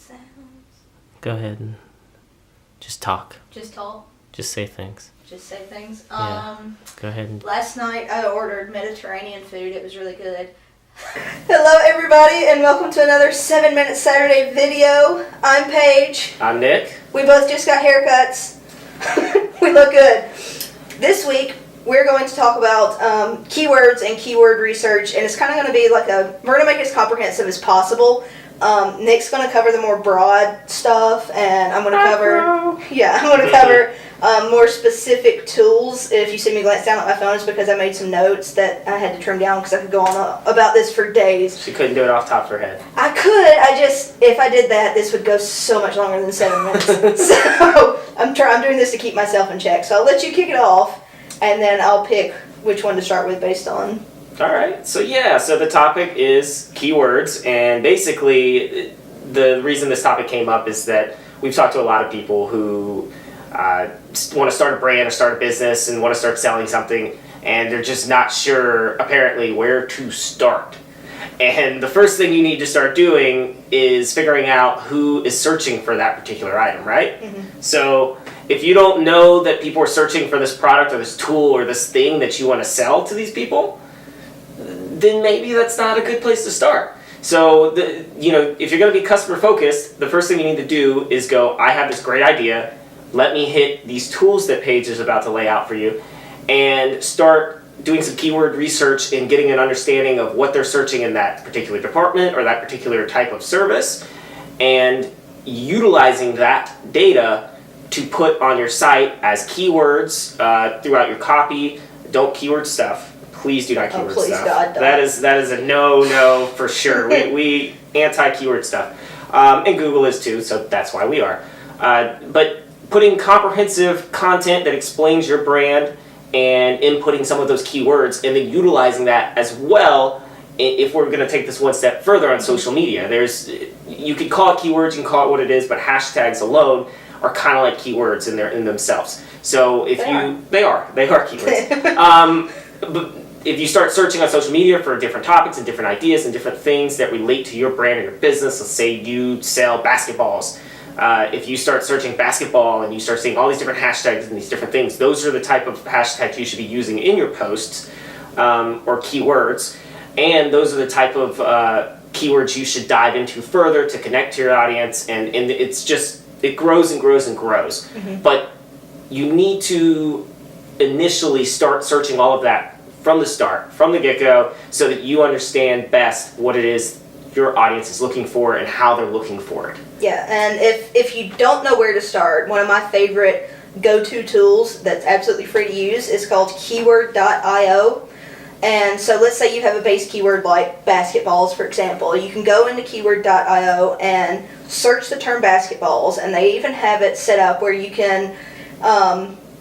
sounds. Go ahead and just talk. Just talk. Just say things. Just say things. Yeah. Go ahead and... Last night I ordered Mediterranean food. It was really good. Hello everybody and welcome to another 7 Minute Saturday video. I'm Paige. I'm Nick. We both just got haircuts. We look good. This week we're going to talk about keywords and keyword research, and it's kind of going to be like we're going to make it as comprehensive as possible. Nick's going to cover the more broad stuff, and I'm going to cover more specific tools. If you see me glance down at my phone, it's because I made some notes that I had to trim down because I could go on about this for days. She couldn't do it off the top of her head. I could. If I did that, this would go so much longer than 7 minutes. So I'm doing this to keep myself in check. So I'll let you kick it off, and then I'll pick which one to start with based on. All right. So the topic is keywords, and basically the reason this topic came up is that we've talked to a lot of people who want to start a brand or start a business and want to start selling something, and they're just not sure, apparently, where to start. And the first thing you need to start doing is figuring out who is searching for that particular item, right? Mm-hmm. So if you don't know that people are searching for this product or this tool or this thing that you want to sell to these people, then maybe that's not a good place to start. So, if you're going to be customer focused, the first thing you need to do is go, I have this great idea. Let me hit these tools that Paige is about to lay out for you and start doing some keyword research and getting an understanding of what they're searching in that particular department or that particular type of service, and utilizing that data to put on your site as keywords throughout your copy. Don't keyword stuff. Please do not keyword stuff. God, don't. That is a no for sure. we anti-keyword stuff. And Google is too, so that's why we are. But putting comprehensive content that explains your brand and inputting some of those keywords and then utilizing that as well, if we're going to take this one step further on social media. You could call it keywords, you can call it what it is, but hashtags alone are kind of like keywords in themselves. So they are keywords. But if you start searching on social media for different topics and different ideas and different things that relate to your brand or your business, let's say you sell basketballs. If you start searching basketball and you start seeing all these different hashtags and these different things, those are the type of hashtags you should be using in your posts or keywords. And those are the type of keywords you should dive into further to connect to your audience. And it grows and grows and grows. Mm-hmm. But you need to initially start searching all of that from the start, from the get-go, so that you understand best what it is your audience is looking for and how they're looking for it. Yeah, and if you don't know where to start, one of my favorite go-to tools that's absolutely free to use is called keyword.io. And so let's say you have a base keyword like basketballs, for example. You can go into keyword.io and search the term basketballs, and they even have it set up where you can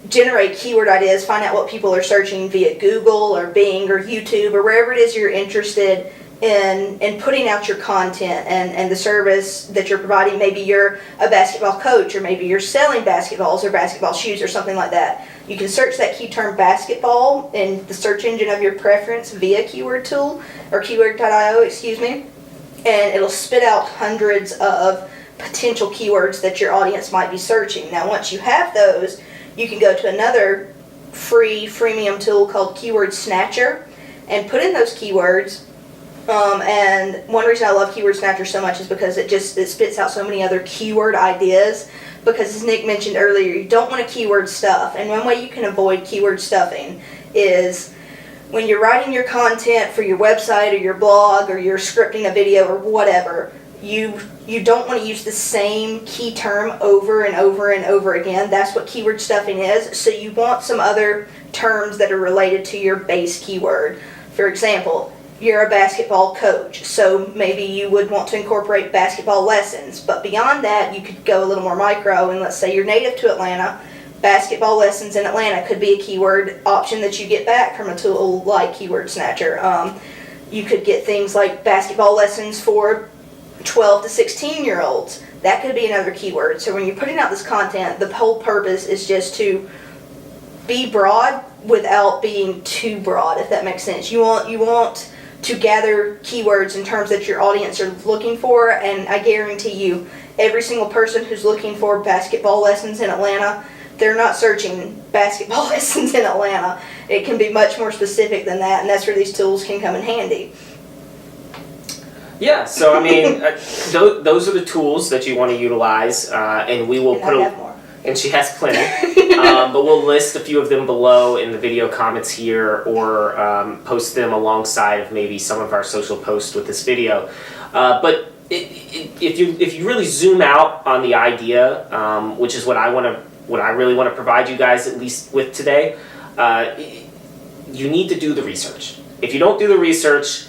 generate keyword ideas, find out what people are searching via Google or Bing or YouTube or wherever it is you're interested in putting out your content and the service that you're providing. Maybe you're a basketball coach, or maybe you're selling basketballs or basketball shoes or something like that. You can search that key term basketball in the search engine of your preference via keyword tool or keyword.io, and it'll spit out hundreds of potential keywords that your audience might be searching. Now, once you have those, you can go to another freemium tool called Keyword Snatcher and put in those keywords. And one reason I love Keyword Snatcher so much is because it spits out so many other keyword ideas. Because as Nick mentioned earlier, you don't want to keyword stuff. And one way you can avoid keyword stuffing is when you're writing your content for your website or your blog or you're scripting a video or whatever, you don't want to use the same key term over and over and over again. That's what keyword stuffing is. So you want some other terms that are related to your base keyword. For example, you're a basketball coach, so maybe you would want to incorporate basketball lessons. But beyond that, you could go a little more micro, and let's say you're native to Atlanta. Basketball lessons in Atlanta could be a keyword option that you get back from a tool like Keyword Snatcher. You could get things like basketball lessons for 12 to 16-year-olds. That could be another keyword. So when you're putting out this content, the whole purpose is just to be broad without being too broad, if that makes sense. You want to gather keywords and terms that your audience are looking for, and I guarantee you, every single person who's looking for basketball lessons in Atlanta, they're not searching basketball lessons in Atlanta. It can be much more specific than that, and that's where these tools can come in handy. Yeah, so I mean, those are the tools that you want to utilize, and we will put have more. And she has plenty, but we'll list a few of them below in the video comments here, or post them alongside of maybe some of our social posts with this video. But if you really zoom out on the idea, which is what I really want to provide you guys at least with today, you need to do the research. If you don't do the research,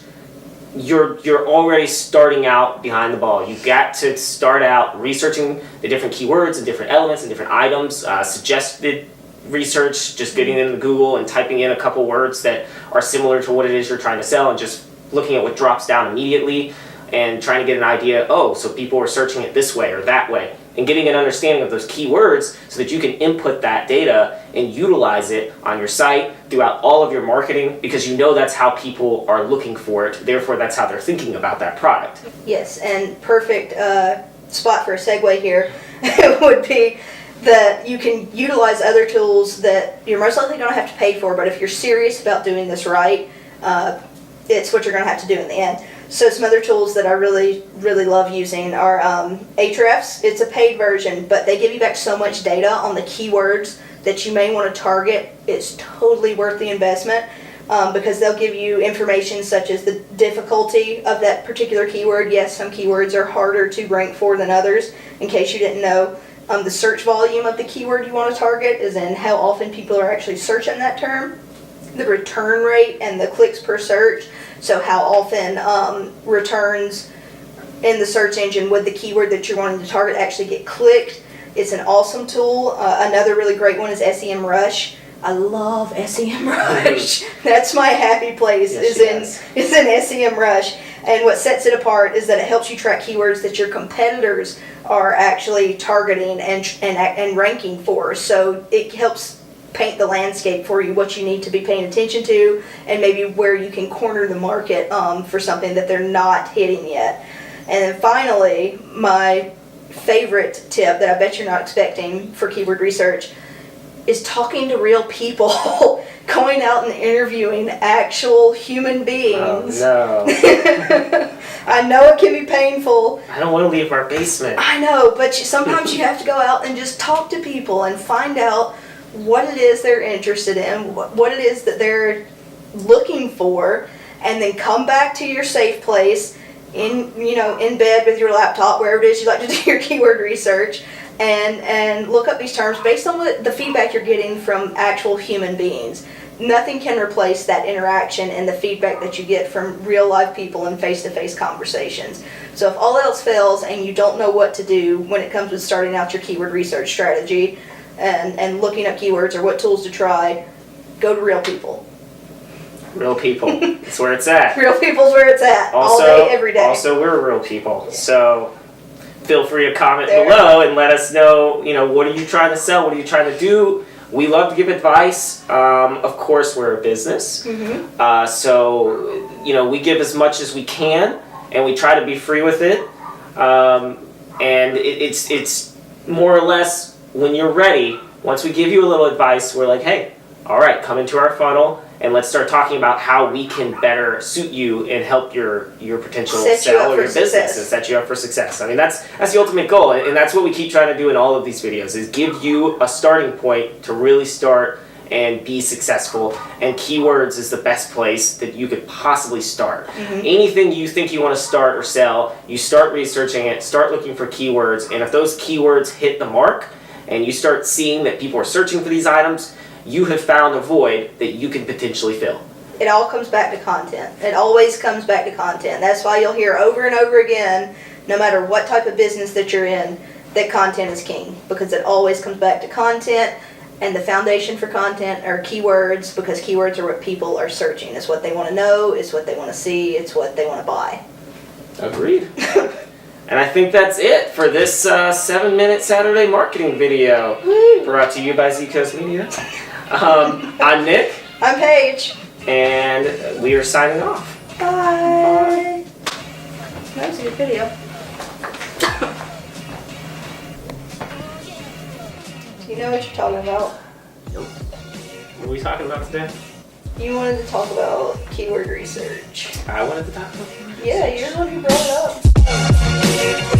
you're already starting out behind the ball. You've got to start out researching the different keywords and different elements and different items, suggested research, just getting into Google and typing in a couple words that are similar to what it is you're trying to sell, and just looking at what drops down immediately and trying to get an idea, so people are searching it this way or that way, and getting an understanding of those keywords so that you can input that data and utilize it on your site throughout all of your marketing, because you know that's how people are looking for it, therefore that's how they're thinking about that product. Yes, and perfect spot for a segue here would be that you can utilize other tools that you're most likely going to have to pay for, but if you're serious about doing this right, it's what you're going to have to do in the end. So some other tools that I really, really love using are Ahrefs. It's a paid version, but they give you back so much data on the keywords that you may want to target. It's totally worth the investment because they'll give you information such as the difficulty of that particular keyword. Yes, some keywords are harder to rank for than others, in case you didn't know. The search volume of the keyword you want to target, is in how often people are actually searching that term. The return rate and the clicks per search, so how often returns in the search engine with the keyword that you're wanting to target actually get clicked. It's an awesome tool. Another really great one is SEMrush. I love SEMrush. That's my happy place, Yes, is in SEMrush. And what sets it apart is that it helps you track keywords that your competitors are actually targeting and ranking for. So it helps paint the landscape for you, what you need to be paying attention to, and maybe where you can corner the market for something that they're not hitting yet. And then finally, my favorite tip that I bet you're not expecting for keyword research is talking to real people, going out and interviewing actual human beings. Oh, no. I know it can be painful. I don't want to leave our basement. I know, but sometimes you have to go out and just talk to people and find out what it is they're interested in, what it is that they're looking for, and then come back to your safe place in bed with your laptop, wherever it is you like to do your keyword research, and look up these terms based on the feedback you're getting from actual human beings. Nothing can replace that interaction and the feedback that you get from real live people in face-to-face conversations. So if all else fails and you don't know what to do when it comes with starting out your keyword research strategy and looking up keywords or what tools to try, go to real people. Real people. That's where it's at. Real people's where it's at. All day, every day. Also, we're real people. So feel free to comment below and let us know, what are you trying to sell? What are you trying to do? We love to give advice. Of course, we're a business. Mm-hmm. So, we give as much as we can, and we try to be free with it. And it's more or less, when you're ready, once we give you a little advice, we're like, hey, all right, come into our funnel, and let's start talking about how we can better suit you and help your potential sell or your business and set you up for success. I mean, that's the ultimate goal, and that's what we keep trying to do in all of these videos, is give you a starting point to really start and be successful. And keywords is the best place that you could possibly start. Mm-hmm. Anything you think you want to start or sell, you start researching it, start looking for keywords, and if those keywords hit the mark and you start seeing that people are searching for these items, you have found a void that you can potentially fill. It all comes back to content. It always comes back to content. That's why you'll hear over and over again, no matter what type of business that you're in, that content is king, because it always comes back to content. And the foundation for content are keywords, because keywords are what people are searching. It's what they want to know, it's what they want to see, it's what they want to buy. Agreed. And I think that's it for this 7-minute Saturday marketing video. Woo. Brought to you by Z-Coast Media. I'm Nick. I'm Paige. And we are signing off. Bye. That was a good video. Do you know what you're talking about? Nope. What are we talking about today? You wanted to talk about keyword research. I wanted to talk about keyword Yeah, you're the one who brought it up.